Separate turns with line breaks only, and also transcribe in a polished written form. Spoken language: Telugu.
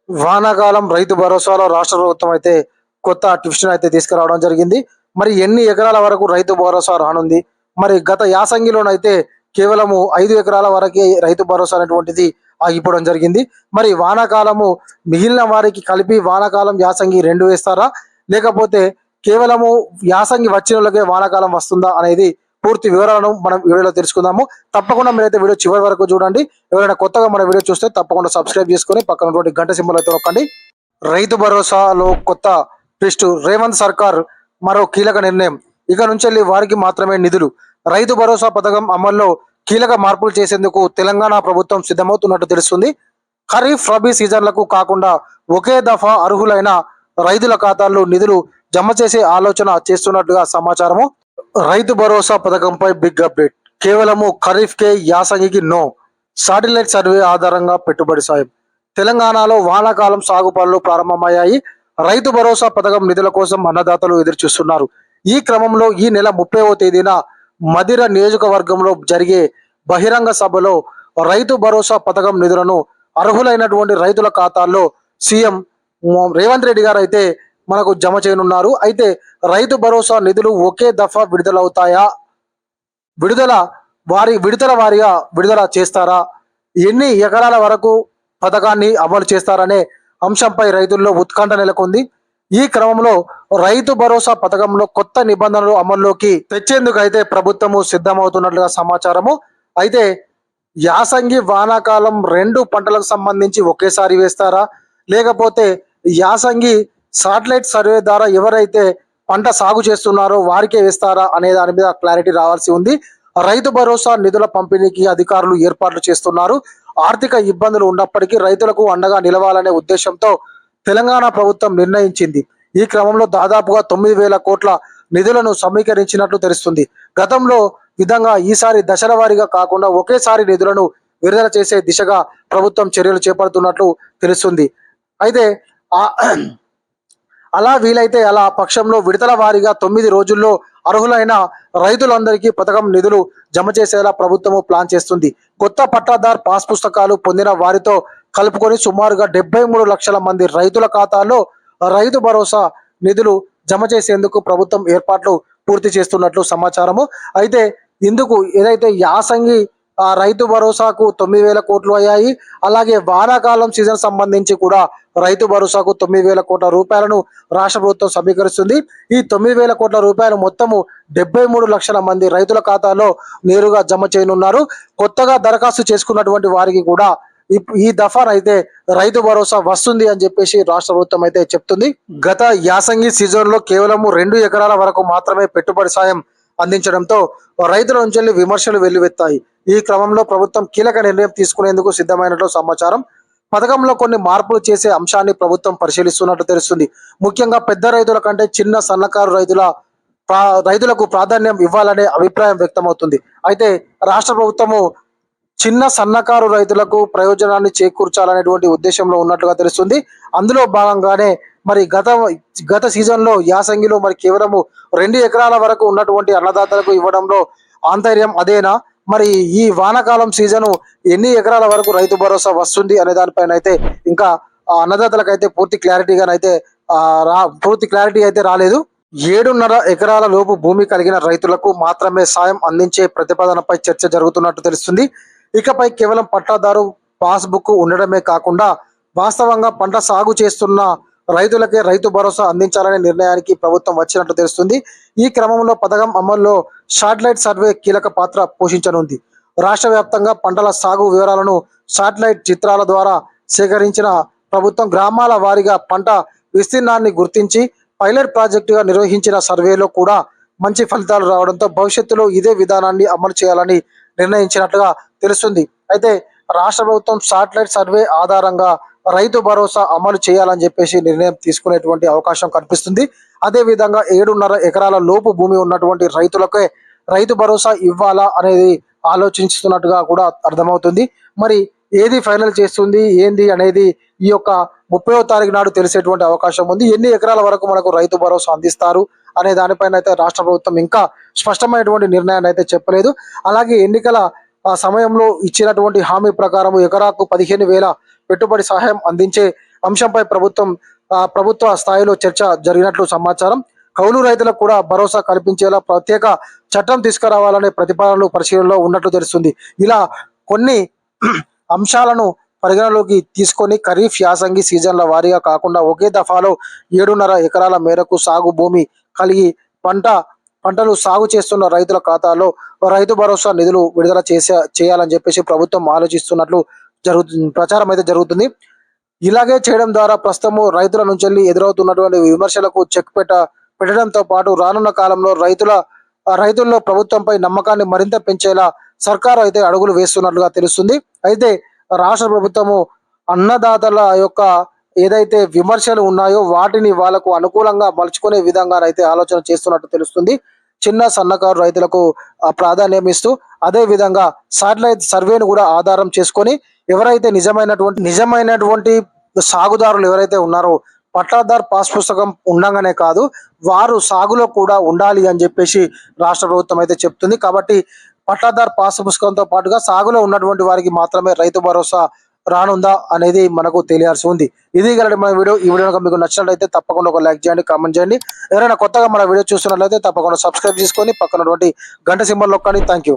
వానాకాలం రైతు భరోసాలో రాష్ట్ర ప్రభుత్వం అయితే కొత్త ట్విస్ట్ అయితే తీసుకురావడం జరిగింది. మరి ఎన్ని ఎకరాల వరకు రైతు భరోసా రానుంది? మరి గత యాసంగిలోనైతే కేవలము 5 ఎకరాల వరకే రైతు భరోసా అనేటువంటిది ఆగిపోవడం జరిగింది. మరి వానాకాలము మిగిలిన వారికి కలిపి వానాకాలం, యాసంగి 2 వేస్తారా? లేకపోతే కేవలము యాసంగి వచ్చిన వాళ్ళకే వానాకాలం వస్తుందా అనేది పూర్తి వివరాలను మనం వీడియోలో తెలుసుకుందాము. తప్పకుండా మీరైతే వీడియో చివరి వరకు చూడండి. ఎవరైనా కొత్తగా మన వీడియో చూస్తే తప్పకుండా సబ్స్క్రైబ్ చేసుకొని పక్కన ఉన్నటువంటి గంట సింబల్ అయితే నొక్కండి. రైతు భరోసాలో కొత్త ట్విస్ట్. రేవంత్ సర్కార్ మరో కీలక నిర్ణయం. ఇక నుంచి వారికి మాత్రమే నిధులు. రైతు భరోసా పథకం అమల్లో కీలక మార్పులు చేసేందుకు తెలంగాణ ప్రభుత్వం సిద్ధమవుతున్నట్టు తెలుస్తుంది. ఖరీఫ్, రబీ సీజన్లకు కాకుండా ఒకే దఫా అర్హులైన రైతుల ఖాతాల్లో నిధులు జమ చేసే ఆలోచన చేస్తున్నట్టుగా సమాచారము. Rythu Bharosa పథకంపై big update. కేవలము ఖరీఫ్ కే, యాసంగికి నో. శాటిలైట్ సర్వే ఆధారంగా పెట్టుబడి సాయం. తెలంగాణలో వానాకాలం సాగు పనులు ప్రారంభమయ్యాయి. రైతు భరోసా పథకం నిధుల కోసం అన్నదాతలు ఎదురుచూస్తున్నారు. ఈ క్రమంలో ఈ నెల 30వ తేదీన మదిర నియోజకవర్గంలో జరిగే బహిరంగ సభలో రైతు భరోసా పథకం నిధులను అర్హులైనటువంటి రైతుల ఖాతాల్లో సీఎం రేవంత్ రెడ్డి గారు అయితే మనకు జమ చేయనున్నారు. అయితే రైతు భరోసా నిధులు ఒకే దఫా విడుదలవుతాయా? విడుదల వారీగా విడుదల చేస్తారా? ఎన్ని ఎకరాల వరకు పథకాన్ని అమలు చేస్తారనే అంశంపై రైతుల్లో ఉత్కంఠ నెలకొంది. ఈ క్రమంలో రైతు భరోసా పథకంలో కొత్త నిబంధనలు అమల్లోకి తెచ్చేందుకు అయితే ప్రభుత్వము సిద్ధమవుతున్నట్లుగా సమాచారము. అయితే యాసంగి, వానాకాలం 2 పంటలకు సంబంధించి ఒకేసారి వేస్తారా? లేకపోతే యాసంగి శాటిలైట్ సర్వే ద్వారా ఎవరైతే పంట సాగు చేస్తున్నారో వారికే వేస్తారా అనే దాని మీద క్లారిటీ రావాల్సి ఉంది. రైతు భరోసా నిధుల పంపిణీకి అధికారులు ఏర్పాట్లు చేస్తున్నారు. ఆర్థిక ఇబ్బందులు ఉన్నప్పటికీ రైతులకు అండగా నిలవాలనే ఉద్దేశంతో తెలంగాణ ప్రభుత్వం నిర్ణయించింది. ఈ క్రమంలో దాదాపుగా 9,000 కోట్ల నిధులను సమీకరించినట్లు తెలుస్తుంది. గతంలో విధంగా ఈసారి దశల వారీగా కాకుండా ఒకేసారి నిధులను విడుదల చేసే దిశగా ప్రభుత్వం చర్యలు చేపడుతున్నట్లు తెలుస్తుంది. అయితే అలా వీలైతే అలా పక్షంలో విడతల వారీగా 9 రోజుల్లో అర్హులైన రైతులందరికీ పథకం నిధులు జమ చేసేలా ప్రభుత్వము ప్లాన్ చేస్తుంది. కొత్త పట్టాదార్ పాస్ పుస్తకాలు పొందిన వారితో కలుపుకొని సుమారుగా 73 లక్షల మంది రైతుల ఖాతాల్లో రైతు భరోసా నిధులు జమ చేసేందుకు ప్రభుత్వం ఏర్పాట్లు పూర్తి చేస్తున్నట్లు సమాచారము. అయితే ఇందుకు ఏదైతే యాసంగి రైతు భరోసాకు 9,000 కోట్లు అయ్యాయి. అలాగే వానాకాలం సీజన్ సంబంధించి కూడా రైతు భరోసాకు 9,000 కోట్ల రూపాయలను రాష్ట్ర ప్రభుత్వం సమీకరిస్తుంది. ఈ 9,000 కోట్ల రూపాయలు మొత్తము 73 లక్షల మంది రైతుల ఖాతాలో నేరుగా జమ చేయనున్నారు. కొత్తగా దరఖాస్తు చేసుకున్నటువంటి వారికి కూడా ఈ దఫానైతే రైతు భరోసా వస్తుంది అని చెప్పేసి రాష్ట్ర ప్రభుత్వం అయితే చెప్తుంది. గత యాసంగి సీజన్ లో కేవలము 2 ఎకరాల వరకు మాత్రమే పెట్టుబడి సాయం అందించడంతో రైతుల నుంచి విమర్శలు వెల్లువెత్తాయి. ఈ క్రమంలో ప్రభుత్వం కీలక నిర్ణయం తీసుకునేందుకు సిద్ధమైనట్లు సమాచారం. పథకంలో కొన్ని మార్పులు చేసే అంశాన్ని ప్రభుత్వం పరిశీలిస్తున్నట్టు తెలుస్తుంది. ముఖ్యంగా పెద్ద రైతుల కంటే చిన్న సన్నకారు రైతులకు ప్రాధాన్యం ఇవ్వాలనే అభిప్రాయం వ్యక్తమవుతుంది. అయితే రాష్ట్ర ప్రభుత్వము చిన్న సన్నకారు రైతులకు ప్రయోజనాన్ని చేకూర్చాలనేటువంటి ఉద్దేశంలో ఉన్నట్లుగా తెలుస్తుంది. అందులో భాగంగానే మరి గత సీజన్లో యాసంగిలో మరి కేవలము 2 ఎకరాల వరకు ఉన్నటువంటి అన్నదాతలకు ఇవ్వడంలో ఆంతర్యం అదేనా? మరి ఈ వానాకాలం సీజను ఎన్ని ఎకరాల వరకు రైతు భరోసా వస్తుంది అనే దానిపైన అయితే ఇంకా అన్నదాతలకైతే పూర్తి క్లారిటీ అయితే రాలేదు. 7.5 ఎకరాల లోపు భూమి కలిగిన రైతులకు మాత్రమే సాయం అందించే ప్రతిపాదనపై చర్చ జరుగుతున్నట్టు తెలుస్తుంది. ఇకపై కేవలం పట్టాదారు పాస్బుక్ ఉండడమే కాకుండా వాస్తవంగా పంట సాగు చేస్తున్న రైతులకే రైతు భరోసా అందించాలనే నిర్ణయానికి ప్రభుత్వం వచ్చినట్టు తెలుస్తుంది. ఈ క్రమంలో పథకం అమల్లో శాటిలైట్ సర్వే కీలక పాత్ర పోషించనుంది. రాష్ట్ర వ్యాప్తంగా పంటల సాగు వివరాలను శాటిలైట్ చిత్రాల ద్వారా సేకరించిన ప్రభుత్వం గ్రామాల వారీగా పంట విస్తీర్ణాన్ని గుర్తించి పైలట్ ప్రాజెక్టుగా నిర్వహించిన సర్వేలో కూడా మంచి ఫలితాలు రావడంతో భవిష్యత్తులో ఇదే విధానాన్ని అమలు చేయాలని నిర్ణయించినట్లుగా తెలుస్తుంది. అయితే రాష్ట్ర ప్రభుత్వం శాటిలైట్ సర్వే ఆధారంగా రైతు భరోసా అమలు చేయాలని చెప్పేసి నిర్ణయం తీసుకునేటువంటి అవకాశం కనిపిస్తుంది. అదే విధంగా 7.5 ఎకరాల లోపు భూమి ఉన్నటువంటి రైతులకే రైతు భరోసా ఇవ్వాలా అనేది ఆలోచిస్తున్నట్టుగా కూడా అర్థమవుతుంది. మరి ఏది ఫైనల్ చేస్తుంది ఏంది అనేది ఈ యొక్క 30వ తారీఖు నాడు తెలిసేటువంటి అవకాశం ఉంది. ఎన్ని ఎకరాల వరకు మనకు రైతు భరోసా అందిస్తారు అనే దానిపైన అయితే రాష్ట్ర ప్రభుత్వం ఇంకా స్పష్టమైనటువంటి నిర్ణయాన్ని అయితే చెప్పలేదు. అలాగే ఎన్నికల సమయంలో ఇచ్చినటువంటి హామీ ప్రకారం ఎకరాకు 15,000 పెట్టుబడి సహాయం అందించే అంశంపై ప్రభుత్వ స్థాయిలో చర్చ జరిగినట్లు సమాచారం. కౌలు రైతులకు కూడా భరోసా కల్పించేలా ప్రత్యేక చట్టం తీసుకురావాలనే ప్రతిపాదనలు పరిశీలనలో ఉన్నట్లు తెలుస్తుంది. ఇలా కొన్ని అంశాలను పరిగణలోకి తీసుకొని ఖరీఫ్, యాసంగి సీజన్ల వారీగా కాకుండా ఒకే దఫాలో 7.5 ఎకరాల మేరకు సాగు భూమి కలిగి పంటలు సాగు చేస్తున్న రైతుల ఖాతాలో రైతు భరోసా నిధులు విడుదల చేయాలని చెప్పేసి ప్రభుత్వం ఆలోచిస్తున్నట్లు ప్రచారం అయితే జరుగుతుంది. ఇలాగే చేయడం ద్వారా ప్రస్తుతము రైతుల నుంచి ఎదురవుతున్నటువంటి విమర్శలకు చెక్ పెట్టడంతో పాటు రానున్న కాలంలో రైతుల్లో ప్రభుత్వంపై నమ్మకాన్ని మరింత పెంచేలా సర్కారు అయితే అడుగులు వేస్తున్నట్లుగా తెలుస్తుంది. అయితే రాష్ట్ర ప్రభుత్వము అన్నదాతల యొక్క ఏదైతే విమర్శలు ఉన్నాయో వాటిని వాళ్ళకు అనుకూలంగా మలుచుకునే విధంగా అయితే ఆలోచన చేస్తున్నట్టు తెలుస్తుంది. చిన్న సన్నకారు రైతులకు ప్రాధాన్యం ఇస్తూ అదే విధంగా శాటిలైట్ సర్వేను కూడా ఆధారం చేసుకొని ఎవరైతే నిజమైనటువంటి సాగుదారులు ఎవరైతే ఉన్నారో పట్టాదార్ పాస్ పుస్తకం ఉండగానే కాదు, వారు సాగులో కూడా ఉండాలి అని చెప్పేసి రాష్ట్ర ప్రభుత్వం అయితే చెప్తుంది. కాబట్టి పట్టాదార్ పాస్ పుస్తకంతో పాటుగా సాగులో ఉన్నటువంటి వారికి మాత్రమే రైతు భరోసా రానుందా అనేది మనకు తెలియాల్సి ఉంది. ఇది గల మన వీడియో. ఈ వీడియో మీకు నచ్చినట్లయితే తప్పకుండా ఒక లైక్ చేయండి, కామెంట్ చేయండి. ఎవరైనా కొత్తగా మన వీడియో చూస్తున్నట్లయితే తప్పకుండా సబ్స్క్రైబ్ చేసుకొని పక్కనటువంటి గంట సింబల్ నొక్కండి. Thank you.